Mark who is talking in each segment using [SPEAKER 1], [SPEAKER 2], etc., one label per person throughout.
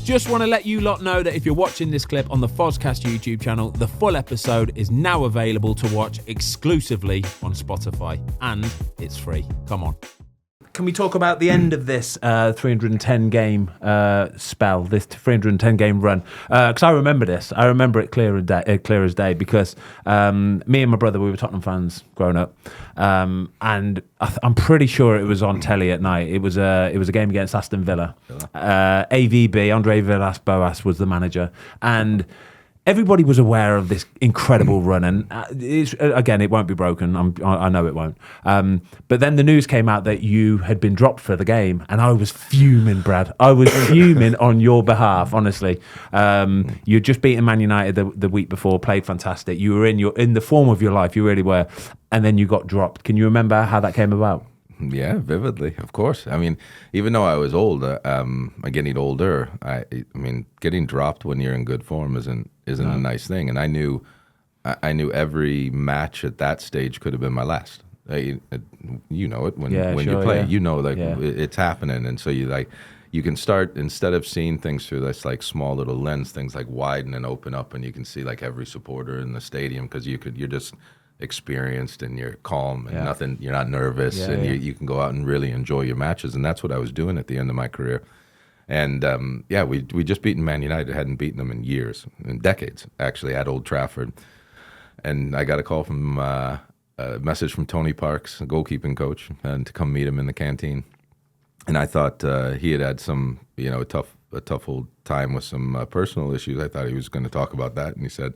[SPEAKER 1] Just want to let you lot know that if you're watching this clip on the Fozcast YouTube channel, the full episode is now available to watch exclusively on Spotify, and it's free. Come on. Can we talk about the end of this 310 game spell, this 310 game run? Because I remember this. I remember it clear as day because me and my brother, we were Tottenham fans growing up, and I'm pretty sure it was on telly at night. It was a game against Aston Villa. AVB, Andre Villas-Boas was the manager, and everybody was aware of this incredible run, and again, it won't be broken. I know it won't. But then the news came out that you had been dropped for the game, and I was fuming, Brad. I was fuming on your behalf, honestly. You'd just beaten Man United the week before, played fantastic. You were in the form of your life, you really were, and then you got dropped. Can you remember how that came about?
[SPEAKER 2] Yeah, vividly, of course. I mean, even though I was old, getting older, I mean, getting dropped when you're in good form isn't a nice thing. And I knew every match at that stage could have been my last. You know it when you play. Yeah. You know, it's happening, and so you can start, instead of seeing things through this like small little lens, things like widen and open up, and you can see like every supporter in the stadium because you're just experienced and you're calm and you're not nervous, and you can go out and really enjoy your matches, and that's what I was doing at the end of my career. And we just beaten Man United. Hadn't beaten them in years, in decades actually, at Old Trafford. And I got a call from a message from Tony Parks, a goalkeeping coach, and to come meet him in the canteen. And I thought he had some a tough old time with some personal issues. I thought he was going to talk about that, and he said,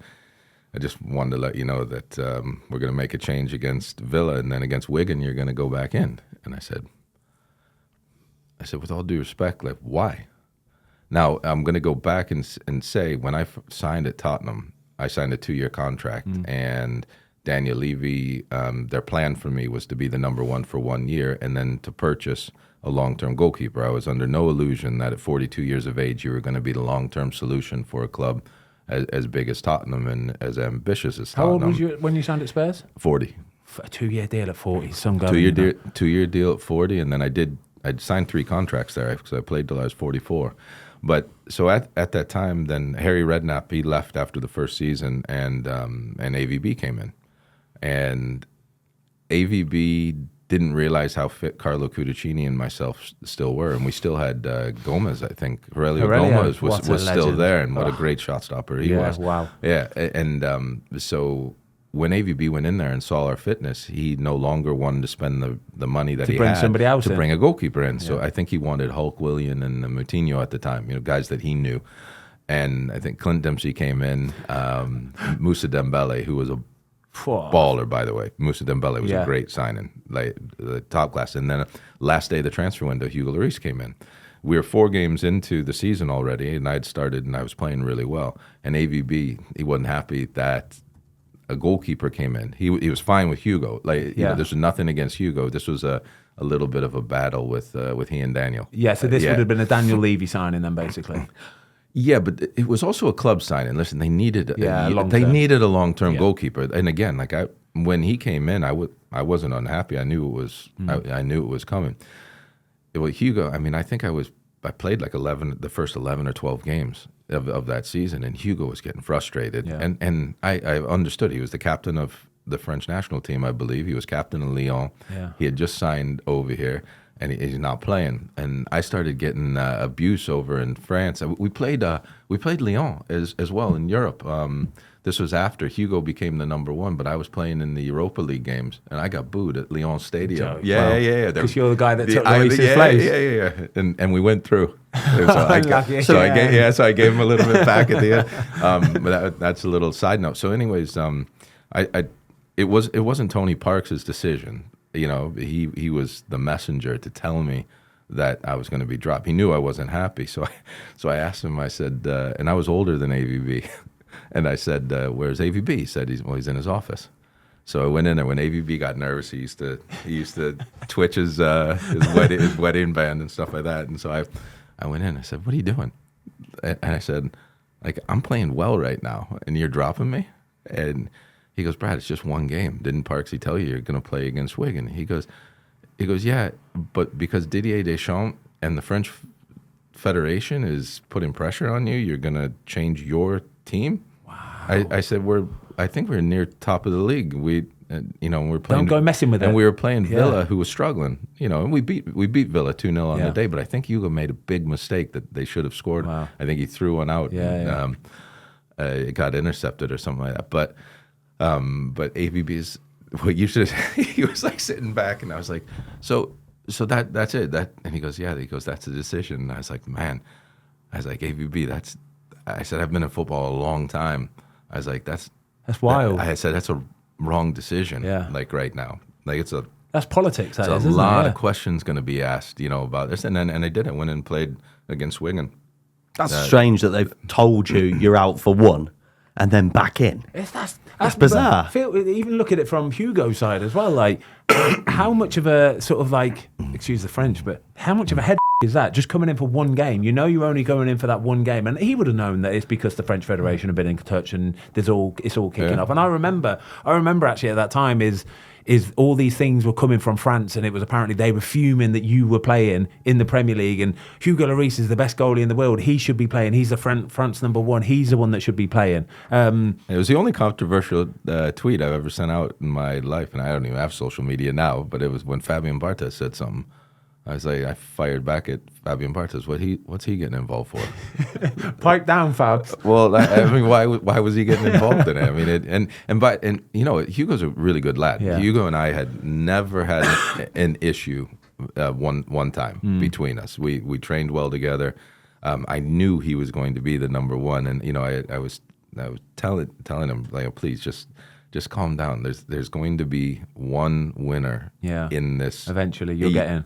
[SPEAKER 2] I just wanted to let you know that we're going to make a change against Villa, and then against Wigan, you're going to go back in. And I said, with all due respect, like, why? Now, I'm going to go back and say, when I signed at Tottenham, I signed a 2-year contract, and Daniel Levy, their plan for me was to be the number one for 1 year and then to purchase a long-term goalkeeper. I was under no illusion that at 42 years of age, you were going to be the long-term solution for a club as big as Tottenham and as ambitious as Tottenham.
[SPEAKER 1] How old was you when you signed at Spurs?
[SPEAKER 2] 40.
[SPEAKER 1] A 2-year deal at 40. Some guy.
[SPEAKER 2] 2-year deal at 40, and then I'd signed 3 contracts there because I played till I was 44. But so at that time, then Harry Redknapp, he left after the first season, and AVB came in, and AVB didn't realize how fit Carlo Cudicini and myself still were, and we still had Gomez. I think Aurelio Gomez was still there, and what a great shot stopper he was.
[SPEAKER 1] Wow.
[SPEAKER 2] Yeah, and so when AVB went in there and saw our fitness, he no longer wanted to spend the money that he had
[SPEAKER 1] somebody else
[SPEAKER 2] to bring a goalkeeper in. So I think he wanted Hulk Willian and Moutinho at the time, guys that he knew. And I think Clint Dempsey came in, Moussa Dembele, who was a baller, by the way. Moussa Dembele was a great signing, like top class. And then last day of the transfer window, Hugo Lloris came in. We were 4 games into the season already, and I'd started and I was playing really well. And AVB, he wasn't happy that a goalkeeper came in. He was fine with Hugo. There's nothing against Hugo. This was a little bit of a battle with he and Daniel.
[SPEAKER 1] Yeah, so this would have been a Daniel Levy signing then, basically.
[SPEAKER 2] Yeah, but it was also a club signing. Listen, they needed a long-term goalkeeper. And again, when he came in, I wasn't unhappy. I knew it was I knew it was coming. With Hugo, I mean, I think I played like the first 11 or 12 games of that season, and Hugo was getting frustrated. Yeah. And I understood. He was the captain of the French national team, I believe. He was captain of Lyon. Yeah. He had just signed over here, and he's not playing. And I started getting abuse over in France. We played Lyon as well in Europe. This was after Hugo became the number one, but I was playing in the Europa League games, and I got booed at Lyon Stadium. Yeah.
[SPEAKER 1] Because you're the guy that took Lloris's place.
[SPEAKER 2] Yeah. And we went through. So I gave him a little bit back at the end. But that's a little side note. So, anyways, it wasn't Tony Parks' decision. He was the messenger to tell me that I was going to be dropped. He knew I wasn't happy, so I asked him. I said, and I was older than AVB. And I said, where's AVB? He said, he's in his office. So I went in there. When AVB got nervous, he used to twitch his wedding band and stuff like that. And so I went in. I said, what are you doing? And I said, I'm playing well right now, and you're dropping me? And he goes, Brad, it's just 1 game. Didn't Parksy tell you you're going to play against Wigan? He goes, yeah, but because Didier Deschamps and the French federation is putting pressure on you, you're going to change your team. Wow. I said I think we're near top of the league. We're playing.
[SPEAKER 1] Don't go messing with it.
[SPEAKER 2] And we were playing Villa, who was struggling. And we beat Villa 2-0 on the day. But I think Hugo made a big mistake that they should have scored. Wow. I think he threw one out. It got intercepted or something like that. But AVB is what you should. He was like sitting back, and I was like, so that's it. And he goes, yeah. He goes, that's a decision. And I was like, man. I was like, AVB. I said, I've been in football a long time. I was like, that's
[SPEAKER 1] wild.
[SPEAKER 2] I said, that's a wrong decision. Yeah. Like right now, like
[SPEAKER 1] that's politics.
[SPEAKER 2] There's a lot of questions going to be asked, about this, and they didn't win and played against Wigan.
[SPEAKER 3] That's strange that they've told you you're out for one, and then back in. That's bizarre.
[SPEAKER 1] Even look at it from Hugo's side as well. Like, how much of a sort of like, excuse the French, but how much of a head is that? Just coming in for one game. You're only going in for that one game, and he would have known that it's because the French Federation have been in touch and it's all kicking off. And I remember actually at that time is all these things were coming from France, and it was apparently they were fuming that you were playing in the Premier League, and Hugo Lloris is the best goalie in the world. He should be playing. He's the France number one. He's the one that should be playing.
[SPEAKER 2] It was the only controversial tweet I've ever sent out in my life, and I don't even have social media now, but it was when Fabian Barthez said something. I was like, I fired back at Fabian Barthez. What's he getting involved for?
[SPEAKER 1] Pipe down, Fabs.
[SPEAKER 2] Well, I mean, why was he getting involved in it? I mean, Hugo's a really good lad. Yeah. Hugo and I had never had an issue one time between us. We trained well together. I knew he was going to be the number one, and I was telling him, like, please just calm down. There's going to be one winner in this.
[SPEAKER 1] Eventually, you'll get in.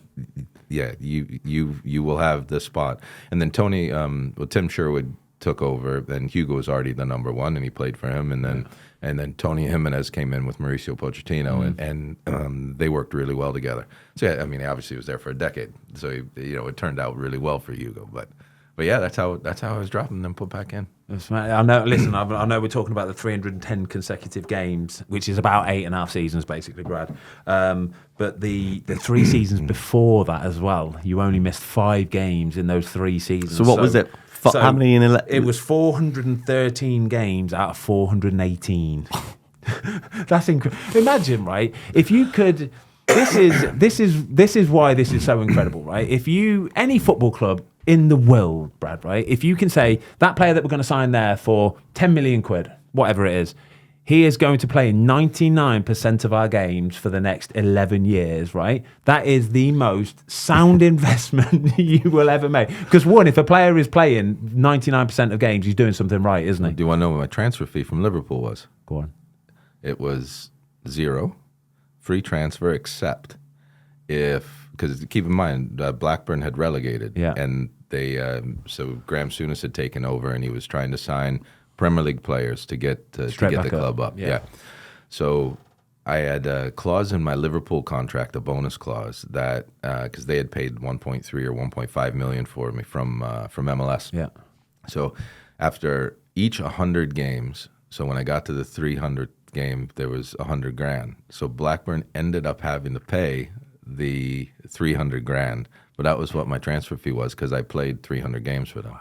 [SPEAKER 2] Yeah, you will have the spot. And then Tim Sherwood took over, and Hugo was already the number one, and he played for him. And then Tony Jimenez came in with Mauricio Pochettino, and they worked really well together. So yeah, I mean, obviously he was there for a decade, so it turned out really well for Hugo. But yeah, that's how I was dropping them put back in.
[SPEAKER 1] I know. Listen, I know we're talking about the 310 consecutive games, which is about 8.5 seasons, basically, Brad. But the 3 seasons before that as well, you only missed 5 games in those 3 seasons.
[SPEAKER 3] So what was it? How many in?
[SPEAKER 1] It was 413 games out of 418. That's incredible. Imagine, right? If you could. This is why this is so incredible, right? If any football club in the world, Brad, right? If you can say that player that we're going to sign there for 10 million quid, whatever it is, he is going to play in 99% of our games for the next 11 years, right? That is the most sound investment you will ever make. Because one, if a player is playing 99% of games, he's doing something right, isn't he?
[SPEAKER 2] Do you want to know what my transfer fee from Liverpool was?
[SPEAKER 1] Go on.
[SPEAKER 2] It was 0. Free transfer, except because keep in mind, Blackburn had relegated, and they so Graham Souness had taken over, and he was trying to sign Premier League players to get the club up. Yeah. So I had a clause in my Liverpool contract, a bonus clause that because they had paid 1.3 or 1.5 million for me from MLS. Yeah. So after each 100 games, so when I got to the 300th game, there was 100 grand. So Blackburn ended up having to pay the 300 grand, but that was what my transfer fee was because I played 300 games for them.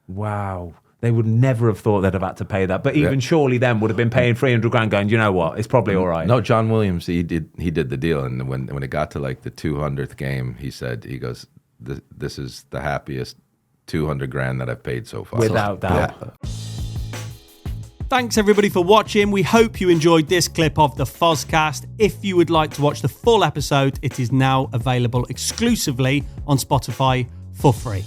[SPEAKER 1] Wow. They would never have thought they'd have had to pay that, but even surely them would have been paying 300 grand going, you know what, it's probably all right.
[SPEAKER 2] No, John Williams, he did the deal, and when it got to like the 200th game, he goes, this is the happiest 200 grand that I've paid so far.
[SPEAKER 1] Without doubt. Yeah.
[SPEAKER 4] Thanks everybody for watching. We hope you enjoyed this clip of the Fozcast. If you would like to watch the full episode, it is now available exclusively on Spotify for free.